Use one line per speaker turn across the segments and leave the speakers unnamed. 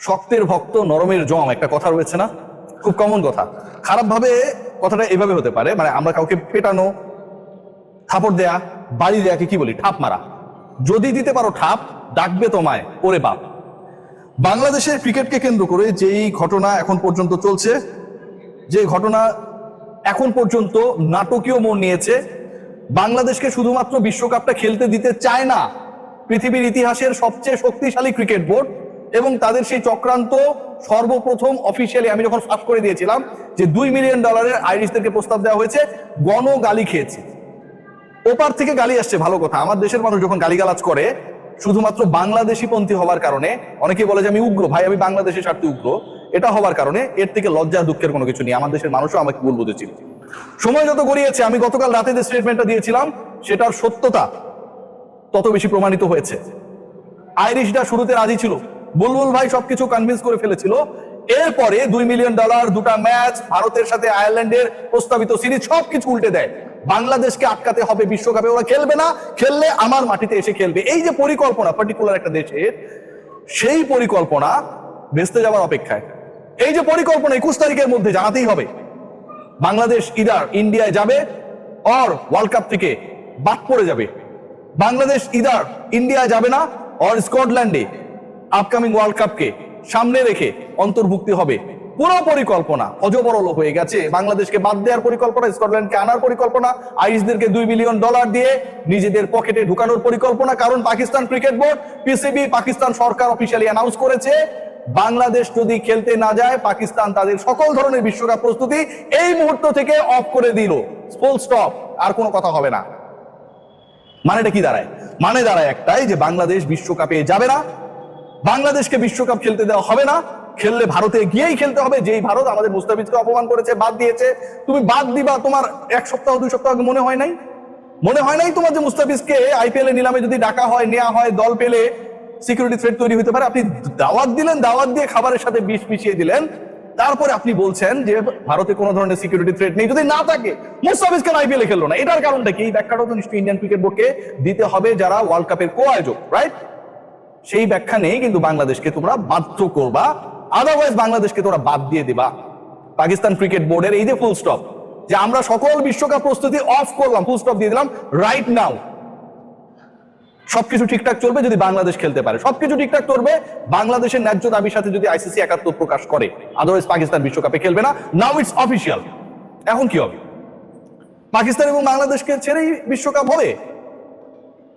শক্তের ভক্ত নরমের জম একটা কথা রয়েছে না, খুব কমন কথা। খারাপ ভাবে কথাটা এভাবে হতে পারে, মানে আমরা কাউকে পেটানো, থাপড় দেয়া, বাড়ি দেয়াকে কি বলি? ঠাপ মারা। যদি দিতে পারো ঠাপ, ডাকবে তোমায় ওরে বাপ। বাংলাদেশের ক্রিকেটকে কেন্দ্র করে যেই ঘটনা এখন পর্যন্ত চলছে, যে ঘটনা এখন পর্যন্ত নাটকীয় মোড় নিয়েছে, বাংলাদেশকে শুধুমাত্র বিশ্বকাপটা খেলতে দিতে চায় না পৃথিবীর ইতিহাসের সবচেয়ে শক্তিশালী ক্রিকেট বোর্ড, এবং তাদের সেই চক্রান্ত সর্বপ্রথম অফিসিয়ালি আমি যখন ফাঁস করে দিয়েছিলাম যে $2 মিলিয়ন আইরিশদেরকে প্রস্তাব দেওয়া হয়েছে, গণ গালি খেয়েছে। ওপার থেকে গালি আসছে, ভালো কথা। আমার দেশের মানুষ যখন গালিগালাজ করে শুধুমাত্র বাংলাদেশি পন্থী হওয়ার কারণে, অনেকে বলে যে আমি উগ্র, ভাই আমি বাংলাদেশের স্বার্থে উগ্র, এটা হওয়ার কারণে এর থেকে লজ্জা দুঃখের কোনো কিছু নেই। আমার দেশের মানুষও আমাকে ভুল বুঝেছিল। সময় যত গড়িয়েছে, আমি গতকাল রাতে যে স্টেটমেন্টটা দিয়েছিলাম সেটার সত্যতা তত বেশি প্রমাণিত হয়েছে। আইরিশরা শুরুতে রাজি ছিল, বুলবুল ভাই সবকিছু কনভিন্স করে ফেলেছিল। এরপরে $2 মিলিয়ন, দুটা ম্যাচ, ভারতের সাথে আয়ারল্যান্ডের প্রস্তাবিত সিরিজ, সবকিছু উল্টে দেয়। বাংলাদেশকে আটকাতে হবে বিশ্বকাপে, ওরা খেলবে না, খেললে আমার মাটিতে এসে খেলবে। এই যে পরিকল্পনা পার্টিকুলার একটা দেশের, সেই পরিকল্পনা ভেস্তে যাওয়ার অপেক্ষায়। এই যে পরিকল্পনা 21 তারিখের মধ্যে জানাতেই হবে। বাংলাদেশ ইদার ইন্ডিয়ায় যাবে অর ওয়ার্ল্ড কাপ থেকে বাদ পড়ে যাবে। বাংলাদেশ ইদার ইন্ডিয়া যাবে না অর স্কটল্যান্ডে আপকামিং ওয়ার্ল্ড কাপকে সামনে রেখে অন্তর্ভুক্তি হবে। পুরো পরিকল্পনা অজবরল হয়ে গেছে। বাংলাদেশকে বাদ দেওয়ার পরিকল্পনা, স্কটল্যান্ডকে আনার পরিকল্পনা, আইরিশদেরকে $2 মিলিয়ন দিয়ে নিজেদের পকেটে ঢুকানোর পরিকল্পনা। কারণ Pakistan cricket board, PCB, Pakistan সরকার অফিসিয়ালি অ্যানাউন্স করেছে বাংলাদেশ যদি খেলতে না যায়, পাকিস্তান তাদের সকল ধরনের বিশ্বকাপ প্রস্তুতি এই মুহূর্ত থেকে অফ করে দিল, ফুল স্টপ, আর কোনো কথা হবে না। মানেটা কি দাঁড়ায়? মানে দাঁড়ায় একটাই, যে বাংলাদেশ বিশ্বকাপে যাবে না, বাংলাদেশকে বিশ্বকাপ খেলতে দেওয়া হবে না। খেললে ভারতে গিয়েই খেলতে হবে, যেই ভারত আমাদের মুস্তাফিজকে অপমান করেছে, বাদ দিয়েছে। তুমি বাদ দিবা, তোমার 1 সপ্তাহ 2 সপ্তাহ আগে মনে হয় নাই? মনে হয় নাই তোমার যে মুস্তাফিজকে আইপিএল এ নিলামে যদি ডাকা হয়, নেওয়া হয়, দল পেলে সিকিউরিটি থ্রেট তৈরি হতে পারে? আপনি দাওয়াত দিলেন, দাওয়াত দিয়ে খাবারের সাথে বিষ মিশিয়ে দিলেন, তারপরে আপনি বলছেন যে ভারতে কোনো ধরনের সিকিউরিটি থ্রেট নেই। যদি না থাকে, মুস্তাফিজ কেন আইপিএল এ খেললো না? এটার কারণটা কি? এই ব্যাখ্যাটাও তো নিশ্চয়ই ইন্ডিয়ান ক্রিকেট বোর্ডকে দিতে হবে, যারা ওয়ার্ল্ড কাপের কো আয়োজক, রাইট? সেই ব্যাখ্যা নেই, কিন্তু বাংলাদেশকে তোমরা বাধ্য করবা, আদারওয়াইজ বাংলাদেশকে তোমরা বাদ দিয়ে দিবা। পাকিস্তান ক্রিকেট বোর্ডের এই যে ফুল স্টপ, যে আমরা সকল বিশ্বকাপ প্রস্তুতি অফ করলাম, ফুল স্টপ দিয়ে দিলাম রাইট নাও। সবকিছু ঠিকঠাক চলবে যদি বাংলাদেশ খেলতে পারে, সবকিছু ঠিকঠাক চলবে বাংলাদেশের ন্যায্য দাবির সাথে যদি আইসিসি একাত্ম প্রকাশ করে, আদারওয়াইজ পাকিস্তান বিশ্বকাপে খেলবে না। Now it's official. এখন কি হবে? পাকিস্তান এবং বাংলাদেশকে ছেড়েই বিশ্বকাপ হবে।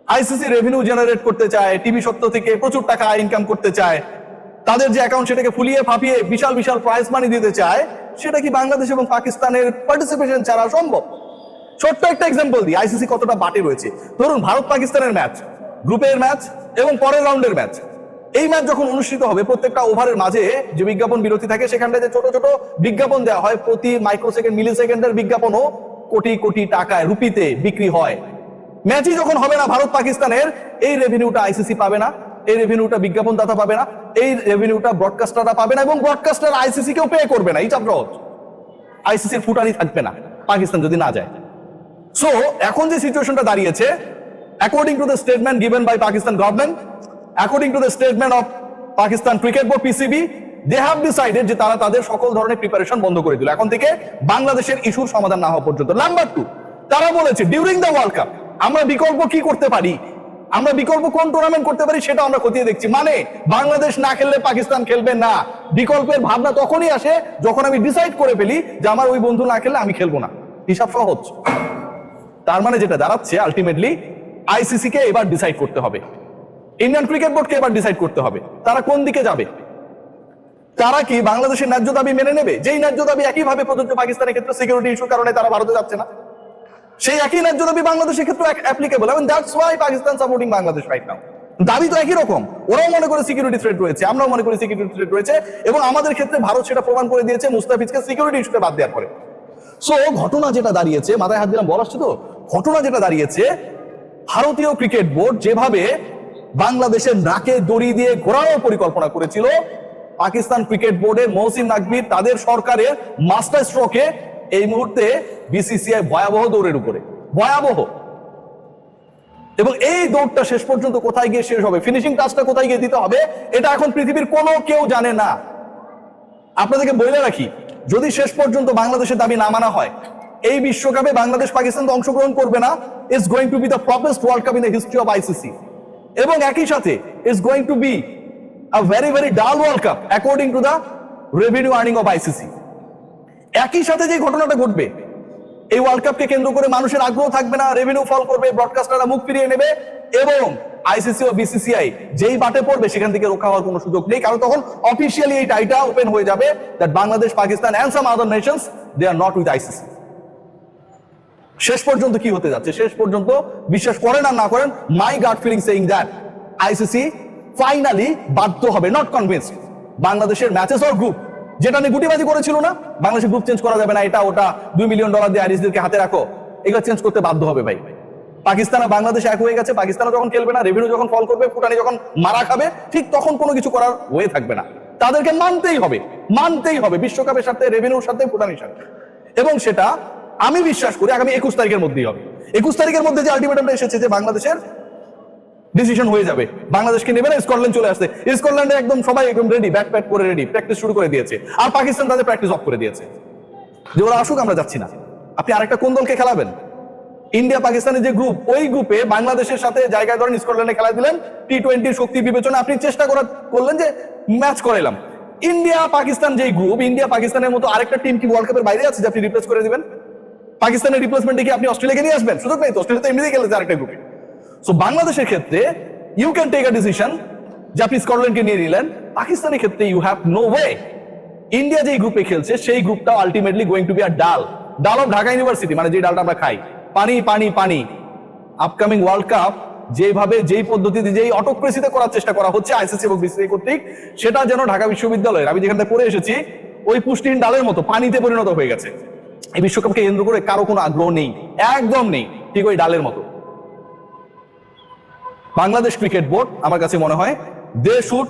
আইসিসি রেভিনিউ জেনারেট করতে চায়, টিভি সত্য থেকে প্রচুর টাকা ইনকাম করতে চায়, তাদের যে অ্যাকাউন্ট সেটাকে ফুলিয়ে ফাঁপিয়ে বিশাল বিশাল প্রাইজ মানি দিতে চায়। সেটা কি বাংলাদেশ এবং পাকিস্তানের পার্টিসিপেশন ছাড়া সম্ভব? ছোট্ট একটা এক্সাম্পল দিই, আইসিসি কতটা বাটে রয়েছে। ধরুন ভারত পাকিস্তানের ম্যাচ, গ্রুপের ম্যাচ এবং পরের রাউন্ডের ম্যাচ, এই ম্যাচ যখন অনুষ্ঠিত হবে, প্রত্যেকটা ওভারের মাঝে যে বিজ্ঞাপন বিরতি থাকে, সেখানটায় যে ছোট ছোট বিজ্ঞাপন দেওয়া হয়, প্রতি মাইক্রোসেকেন্ড মিলি সেকেন্ডের বিজ্ঞাপনও কোটি কোটি টাকায়, রুপিতে বিক্রি হয়। ম্যাচই যখন হবে না ভারত পাকিস্তানের, এই রেভিনিউটা আইসিসি পাবে না, এই রেভিনিউটা বিজ্ঞাপনদাতা পাবে না, এই রেভিনিউটা ব্রডকাস্টাররা পাবে না, এবং ব্রডকাস্টার আইসিসি কেও পে করবে না। এই চাপ রোজ আইসিসির ফুটানি থাকবে না পাকিস্তান যদি না যায়। সো এখন যে সিচুয়েশনটা দাঁড়িয়েছে, according to the statement given by Pakistan government, according to the statement of Pakistan cricket board, PCB, they have decided যে তারা তাদের সকল ধরনের প্রিপারেশন বন্ধ করে দিল এখন থেকে, বাংলাদেশের ইস্যুর সমাধান না হওয়া পর্যন্ত। নাম্বার 2, তারা বলেছে ডিউরিং দ্য ওয়ার্ল্ড কাপ আমরা বিকল্প কি করতে পারি, আমরা বিকল্প কোন টুর্নামেন্ট করতে পারি সেটা আমরা খতিয়ে দেখছি। মানে বাংলাদেশ না খেললে পাকিস্তান খেলবে না। বিকল্পের ভাবনা তখনই আসে যখন আমি ডিসাইড করে ফেলি যে আমার ওই বন্ধু না খেললে আমি খেলবো না। হিসাব সহজ। তার মানে যেটা দাঁড়াচ্ছে, আলটিমেটলি আইসিসি কে এবার ডিসাইড করতে হবে, ইন্ডিয়ান ক্রিকেট বোর্ডকে এবার ডিসাইড করতে হবে তারা কোন দিকে যাবে। তারা কি বাংলাদেশের ন্যায্য দাবি মেনে নেবে, যেই ন্যায্য দাবি একইভাবে প্রযোজ্য পাকিস্তানের ক্ষেত্রে, সিকিউরিটি ইস্যুর কারণে তারা ভারতে যাচ্ছে না, সেই একই ন্যায্য দাবি বাংলাদেশের ক্ষেত্রে অ্যাপ্লিকেবল। এবং that's why Pakistan supporting Bangladesh right now. দাবি তো একই রকম, ওরাও মনে করে সিকিউরিটি থ্রেট রয়েছে, আমরাও মনে করি সিকিউরিটি থ্রেট রয়েছে, এবং আমাদের ক্ষেত্রে ভারত সেটা প্রমাণ করে দিয়েছে মুস্তাফিজকে সিকিউরিটি ইস্যুতে বাদ দেওয়ার পরে। সো ঘটনা যেটা দাঁড়িয়েছে, মাথায় হাত দিলাম বল আসছে তো, ঘটনা যেটা দাঁড়িয়েছে, ভারতীয় ক্রিকেট বোর্ড যেভাবে বাংলাদেশের নাকে দড়ি দিয়ে ঘোরানোর পরিকল্পনা করেছিল, পাকিস্তান ক্রিকেট বোর্ডের মহসিন নাকভি তাদের সরকারের মাস্টার স্ট্রোকে এই মুহূর্তে বিসিসিআই ভয়াবহ দৌড়ের উপরে, ভয়াবহ। এবং এই দৌড়টা শেষ পর্যন্ত কোথায় গিয়ে শেষ হবে, ফিনিশিং টাচটা কোথায় গিয়ে দিতে হবে, এটা এখন পৃথিবীর কোনো কেউ জানে না। আপনাদেরকে বলে রাখি, যদি শেষ পর্যন্ত বাংলাদেশের দাবি না মানা হয়, এই বিশ্বকাপে বাংলাদেশ পাকিস্তান তো অংশগ্রহণ করবে না। It's going to be the floppest world cup in the history of ICC. এবং একই সাথে it's going to be a very very dull world cup according to the revenue earning of ICC. একই সাথে যে ঘটনাটা ঘটবে, এই ওয়ার্ল্ড কাপকে কেন্দ্র করে মানুষের আগ্রহ থাকবে না, রেভিনিউ ফল করবে, ব্রডকাস্টাররা মুখ ফিরিয়ে নেবে, এবং আইসিসি ও বিসিসিআই যেই বাটে পড়বে সেখান থেকে রক্ষা হওয়ার কোনো সুযোগ নেই, কারণ তখন অফিসিয়ালি এই টাইটা ওপেন হয়ে যাবে that Bangladesh, Pakistan and some other nations they are not with ICC. শেষ পর্যন্ত কি হতে যাচ্ছে, শেষ পর্যন্ত বিশ্বাস করেন আর না করেন, my gut feeling saying that ICC finally বাধ্য হবে, নট কনভিন্সড, বাংলাদেশের ম্যাচেস অর গ্রুপ, যেটা নিয়ে গুটিবাজি করেছিল না, বাংলাদেশের গ্রুপ চেঞ্জ করা যাবে না, এটা ওটা $2 মিলিয়ন দিয়ে আইরিশদেরকে হাতে রাখো, এগুলো চেঞ্জ করতে বাধ্য হবে ভাই। পাকিস্তান আর বাংলাদেশ এক হয়ে গেছে, পাকিস্তানও যখন খেলবে না, রেভিনিউ যখন ফল করবে, ফুটানি যখন মারা খাবে, ঠিক তখন কোনো কিছু করার ওয়ে থাকবে না, তাদেরকে মানতেই হবে, মানতেই হবে, বিশ্বকাপের সাথে, রেভিনিউর সাথে, ফুটানির সাথে। এবং সেটা আমি বিশ্বাস করি আগামী 21 তারিখের মধ্যেই হবে। 21 তারিখের মধ্যে যে আলটিমেটামটা এসেছে যে বাংলাদেশের ডিসিশন হয়ে যাবে, বাংলাদেশকে নেবে না, স্কটল্যান্ড চলে আসছে, স্কটল্যান্ডে একদম সবাই একদম রেডি, ব্যাট প্যাট করে রেডি, প্র্যাকটিস শুরু করে দিয়েছে, আর পাকিস্তান তাদের প্র্যাকটিস অফ করে দিয়েছে যে ওরা আসুক, আমরা যাচ্ছি না। আপনি আরেকটা কোন দলকে খেলাবেন? ইন্ডিয়া পাকিস্তানের যে গ্রুপ, ওই গ্রুপে বাংলাদেশের সাথে জায়গায় ধরেন স্কটল্যান্ডে খেলা দিলেন, টি-20 শক্তি বিবেচনা আপনি চেষ্টা করলেন যে ম্যাচ করাইলাম। ইন্ডিয়া পাকিস্তান যেই গ্রুপ, ইন্ডিয়া পাকিস্তানের মতো আরেকটা টিম কি ওয়ার্ল্ড কাপের বাইরে আছে যে আপনি রিপ্লেস করে দিবেন? পাকিস্তানের রিপ্লেসমেন্টে কি আপনি অস্ট্রেলিয়াকে নিয়ে আসবেন? সুযোগ নেই তো, অস্ট্রেলিয়া তো এমনিতেই খেলেছে আরেকটা গ্রুপে। সো বাংলাদেশের ক্ষেত্রে you can take a decision যে আপনি স্কটল্যান্ডকে নিয়ে নিলেন, পাকিস্তানের ক্ষেত্রে you have no way. India যেই গ্রুপে খেলছে সেই গ্রুপটা ultimately going to be a dull of Dhaka university, মানে যে ডালটা আমরা খাই, পানি পানি পানি। আপকামিং ওয়ার্ল্ড কাপ যেভাবে, যেই পদ্ধতিতে, যেই অটোক্রেসিতে করার চেষ্টা করা হচ্ছে আইসিসি এবং বিসিসিআই কর্তৃক, সেটা যেন ঢাকা বিশ্ববিদ্যালয়ের, আমি যেখান থেকে পড়ে এসেছি, ওই পুষ্টিহীন ডালের মতো পানিতে পরিণত হয়ে গেছে। এই বিশ্বকাপকে কেন্দ্র করে কারো কোনো আগ্রহ নেই, একদম নেই, ঠিক ওই ডালের মতো। বাংলাদেশ ক্রিকেট বোর্ড আমার কাছে মনে হয় they should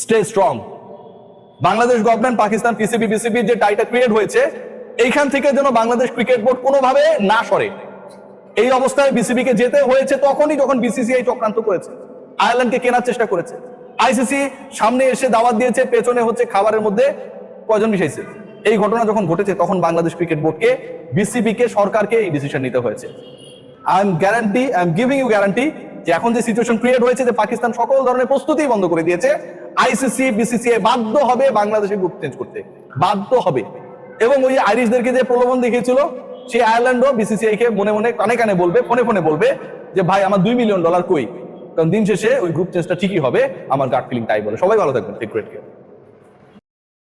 stay strong. Bangladesh government, Pakistan PCB, BCB যে টাইটা ক্রিয়েট হয়েছে, এইখান থেকে যেন বাংলাদেশ ক্রিকেট বোর্ড কোনোভাবে না সরে। এই অবস্থায় বিসিবিকে যেতে হয়েছে তখনই যখন বিসিসিআই চক্রান্ত করেছে, আয়ারল্যান্ডকে কেনার চেষ্টা করেছে, আইসিসি সামনে এসে দাওয়াত দিয়েছে, পেছনে হচ্ছে খাবারের মধ্যে পয়জন মিশাইছে। এই ঘটনা যখন ঘটেছে তখন বাংলাদেশ ক্রিকেট বোর্ডকে, বিসিবিকে, সরকারকে এই ডিসিশন নিতে হয়েছে। I am giving you guarantee যে এখন যে সিচুয়েশন ক্রিয়েট হয়েছে, যে পাকিস্তান সকল ধরনের প্রস্তুতি বন্ধ করে দিয়েছে, আইসিসি বিসিসিআই বাধ্য হবে বাংলাদেশের গ্রুপ চেঞ্জ করতে, বাধ্য হবে। এবং ওই আইরিশদেরকে যে প্রলোভন দেখিয়েছিল, সেই আয়ারল্যান্ডও বিসিসিআই কে মনে মনে, কানে কানে বলবে, ফোনে ফোনে বলবে যে ভাই আমার $2 মিলিয়ন কই, কারণ দিন শেষে ওই গ্রুপ চেঞ্জটা ঠিকই হবে, আমার গাট ফিলিং তাই বলে। সবাই ভালো থাকবেন, টেক কেয়ার।